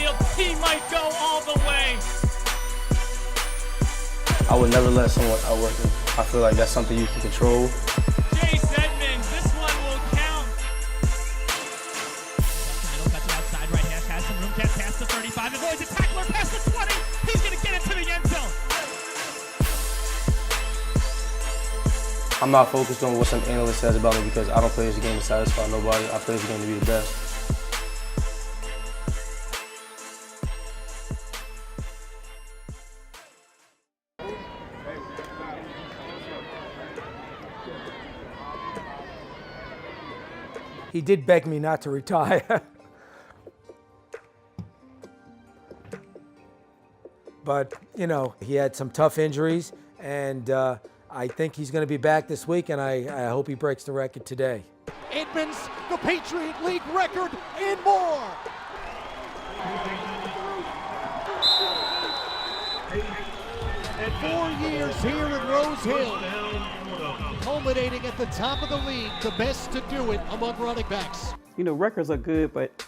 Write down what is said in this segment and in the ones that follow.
midfield. He might go all the way. I would never let someone outwork me. I feel like that's something you can control. Chase Edmonds, this one will count. Middle cuts it outside, right hash has some room, gets past the 35, avoids a tackler past the 20. He's going to get it to the end zone. I'm not focused on what some analyst says about me because I don't play this game to satisfy nobody. I play this game to be the best. He did beg me not to retire. But, you know, he had some tough injuries, and I think he's going to be back this week, and I hope he breaks the record today. Edmonds, the Patriot League record, and more. And 4 years here in Rose Hill, culminating at the top of the league, the best to do it among running backs. You know, records are good, but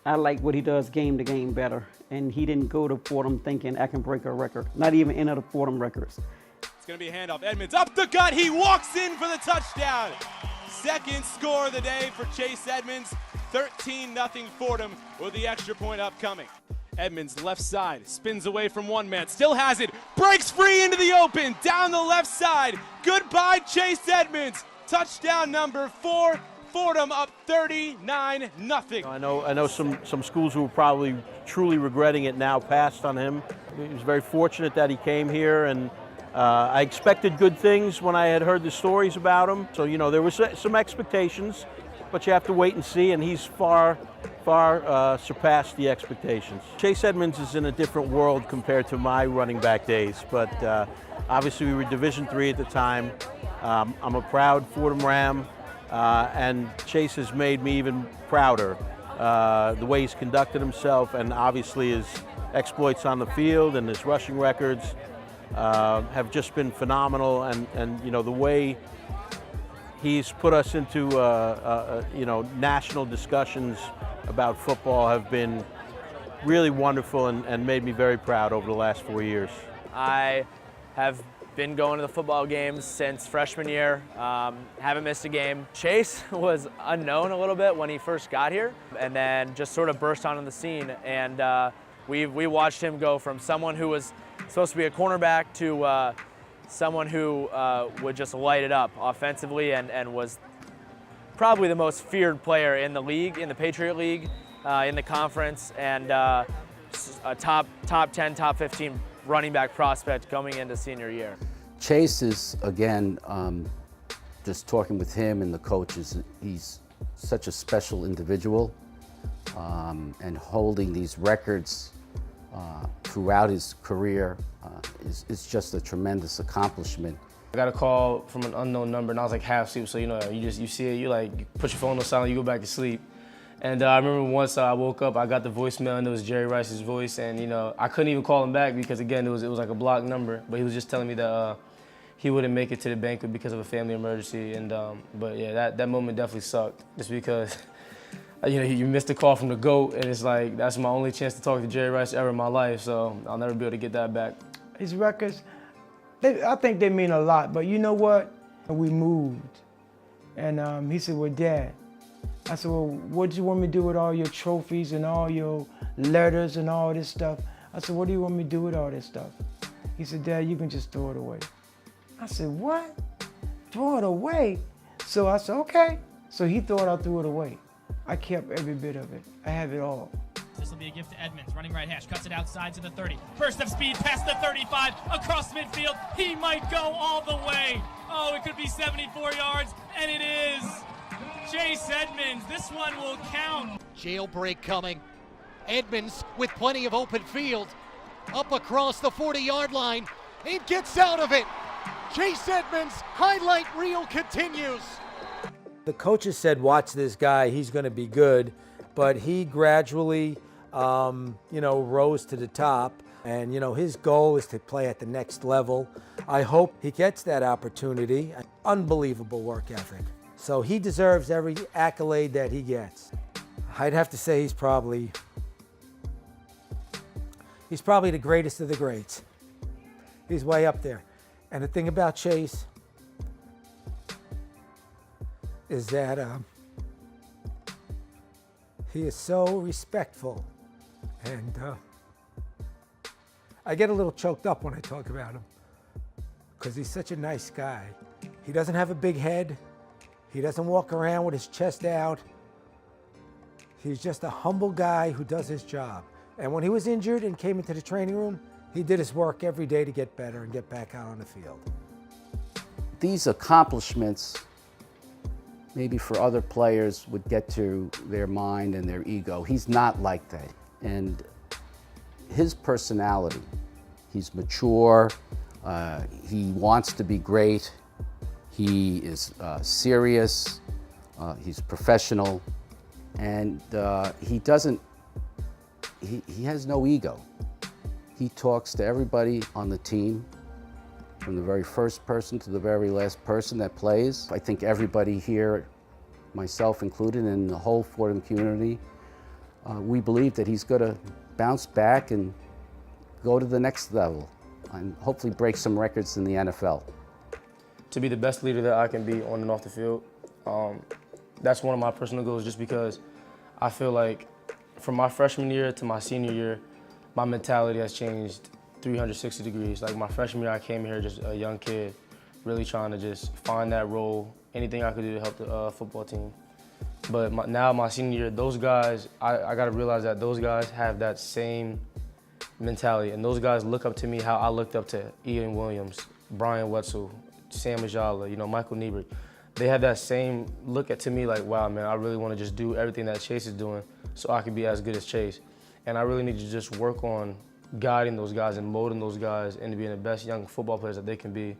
I like what he does game to game better. And he didn't go to Fordham thinking I can break a record, not even enter the Fordham records. It's going to be a handoff. Edmonds up the gut. He walks in for the touchdown. Second score of the day for Chase Edmonds. 13-0 Fordham with the extra point upcoming. Edmonds left side, spins away from one man, still has it, breaks free into the open, down the left side. Goodbye, Chase Edmonds. Touchdown number 4. Fordham up 39-0. I know some schools who are probably truly regretting it now passed on him. He was very fortunate that he came here, and I expected good things when I had heard the stories about him. So, you know, there was some expectations, but you have to wait and see, and he's far surpassed the expectations. Chase Edmonds is in a different world compared to my running back days, but obviously we were Division III at the time. I'm a proud Fordham Ram. And Chase has made me even prouder. The way he's conducted himself, and obviously his exploits on the field and his rushing records have just been phenomenal. And you know, the way he's put us into you know, national discussions about football have been really wonderful and made me very proud over the last 4 years. I have been going to the football games since freshman year, haven't missed a game. Chase was unknown a little bit when he first got here, and then just sort of burst onto the scene. And we watched him go from someone who was supposed to be a cornerback to someone who would just light it up offensively and was probably the most feared player in the league, in the Patriot League, in the conference, and a top 10, top 15 running back prospect coming into senior year. Chase is, again, just talking with him and the coaches, he's such a special individual, and holding these records throughout his career is just a tremendous accomplishment. I got a call from an unknown number, and I was like half asleep, so you know, you see it, you put your phone on silent, you go back to sleep. And I remember once I woke up, I got the voicemail, and it was Jerry Rice's voice, and you know, I couldn't even call him back because again, it was like a blocked number. But he was just telling me that he wouldn't make it to the banquet because of a family emergency. And but yeah, that moment definitely sucked, just because you know, you missed a call from the GOAT, and it's like that's my only chance to talk to Jerry Rice ever in my life. So I'll never be able to get that back. His records, I think they mean a lot. But you know what? We moved, and he said, "Well, Dad." I said, "Well, what do you want me to do with all your trophies and all your letters and all this stuff?" I said, "What do you want me to do with all this stuff?" He said, "Dad, you can just throw it away." I said, "What? Throw it away?" So I said, "Okay." So he thought I threw it away. I kept every bit of it. I have it all. This will be a gift to Edmonds, running right hash, cuts it outside to the 30. Burst of speed past the 35, across midfield. He might go all the way. Oh, it could be 74 yards, and it is. Chase Edmonds, this one will count. Jailbreak coming. Edmonds with plenty of open field. Up across the 40-yard line. He gets out of it. Chase Edmonds, highlight reel continues. The coaches said, watch this guy, he's going to be good. But he gradually, you know, rose to the top. And, you know, his goal is to play at the next level. I hope he gets that opportunity. Unbelievable work ethic. So he deserves every accolade that he gets. I'd have to say he's probably He's probably the greatest of the greats. He's way up there. And the thing about Chase is that he is so respectful. And I get a little choked up when I talk about him because he's such a nice guy. He doesn't have a big head. He doesn't walk around with his chest out. He's just a humble guy who does his job. And when he was injured and came into the training room, he did his work every day to get better and get back out on the field. These accomplishments, maybe for other players, would get to their mind and their ego. He's not like that. And his personality, he's mature, he wants to be great, he is serious, he's professional, and he has no ego. He talks to everybody on the team, from the very first person to the very last person that plays. I think everybody here, myself included, and the whole Fordham community, we believe that he's going to bounce back and go to the next level and hopefully break some records in the NFL. To be the best leader that I can be on and off the field, that's one of my personal goals, just because I feel like from my freshman year to my senior year, my mentality has changed 360 degrees. Like my freshman year, I came here just a young kid, really trying to just find that role, anything I could do to help the football team. But now my senior year, those guys, I got to realize that those guys have that same mentality, and those guys look up to me how I looked up to Ian Williams, Brian Wetzel, Sam Ajala, Michael Niebert. They have that same look to me like, wow, man, I really want to just do everything that Chase is doing so I can be as good as Chase. And I really need to just work on guiding those guys and molding those guys into being the best young football players that they can be.